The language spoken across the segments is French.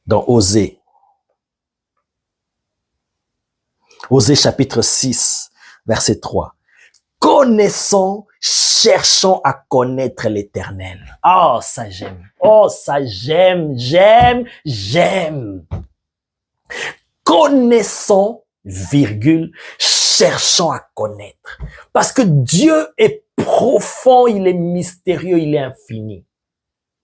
dans Osée. Osée chapitre 6, verset 3. Connaissons, cherchons à connaître l'Éternel. Oh, ça j'aime. Oh, ça j'aime. Connaissons, virgule, cherchons à connaître. Parce que Dieu est profond, il est mystérieux, il est infini.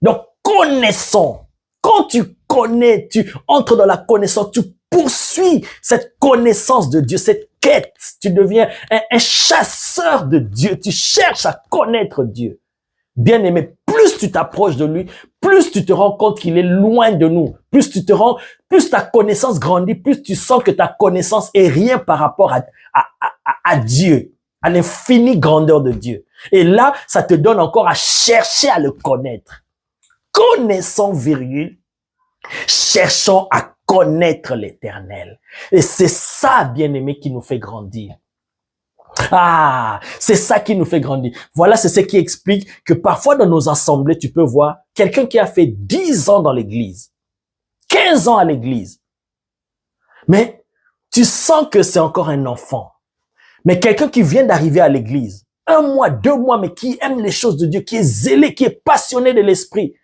Donc, connaissons. Quand tu connais, tu entres dans la connaissance, tu poursuis cette connaissance de Dieu, cette quête. Tu deviens un chasseur de Dieu. Tu cherches à connaître Dieu. Bien-aimé, plus tu t'approches de lui, plus tu te rends compte qu'il est loin de nous. Plus ta connaissance grandit, plus tu sens que ta connaissance est rien par rapport à Dieu, à l'infinie grandeur de Dieu. Et là, ça te donne encore à chercher à le connaître. Connaissons, virgule, cherchons à connaître l'Éternel. Et c'est ça, bien-aimé, qui nous fait grandir. Ah, c'est ça qui nous fait grandir. Voilà, c'est ce qui explique que parfois dans nos assemblées, tu peux voir quelqu'un qui a fait 10 ans dans l'église, 15 ans à l'église. Mais tu sens que c'est encore un enfant. Mais quelqu'un qui vient d'arriver à l'église, 1 mois, 2 mois, mais qui aime les choses de Dieu, qui est zélé, qui est passionné de l'esprit,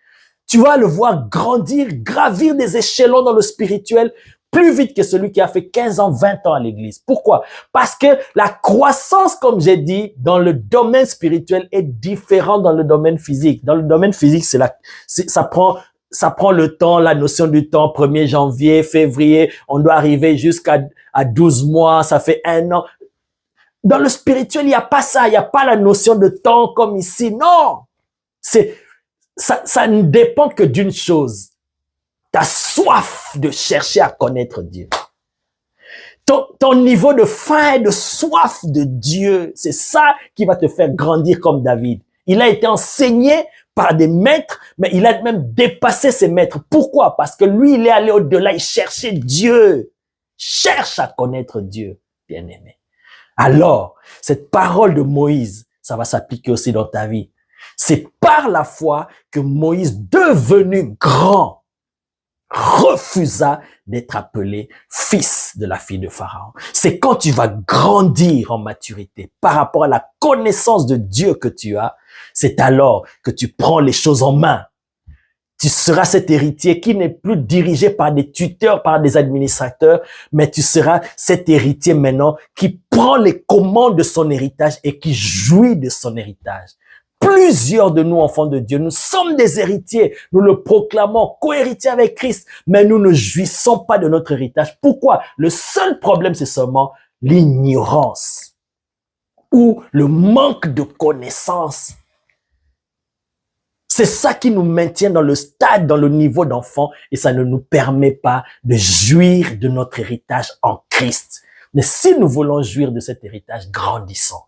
tu vas le voir grandir, gravir des échelons dans le spirituel plus vite que celui qui a fait 15 ans, 20 ans à l'église. Pourquoi? Parce que la croissance, comme j'ai dit, dans le domaine spirituel est différente dans le domaine physique. Dans le domaine physique, ça prend le temps, la notion du temps, 1er janvier, février, on doit arriver jusqu'à 12 mois, ça fait 1 an. Dans le spirituel, il n'y a pas ça, il n'y a pas la notion de temps comme ici. Non! Ça ne dépend que d'une chose. Ta soif de chercher à connaître Dieu. Ton niveau de faim et de soif de Dieu, c'est ça qui va te faire grandir comme David. Il a été enseigné par des maîtres, mais il a même dépassé ses maîtres. Pourquoi? Parce que lui, il est allé au-delà, il cherchait Dieu. Cherche à connaître Dieu, bien-aimé. Alors, cette parole de Moïse, ça va s'appliquer aussi dans ta vie. C'est par la foi que Moïse, devenu grand, refusa d'être appelé fils de la fille de Pharaon. C'est quand tu vas grandir en maturité par rapport à la connaissance de Dieu que tu as, c'est alors que tu prends les choses en main. Tu seras cet héritier qui n'est plus dirigé par des tuteurs, par des administrateurs, mais tu seras cet héritier maintenant qui prend les commandes de son héritage et qui jouit de son héritage. Plusieurs de nous, enfants de Dieu, nous sommes des héritiers. Nous le proclamons, co-héritiers avec Christ, mais nous ne jouissons pas de notre héritage. Pourquoi? Le seul problème, c'est seulement l'ignorance ou le manque de connaissance. C'est ça qui nous maintient dans le stade, dans le niveau d'enfant, et ça ne nous permet pas de jouir de notre héritage en Christ. Mais si nous voulons jouir de cet héritage, grandissons.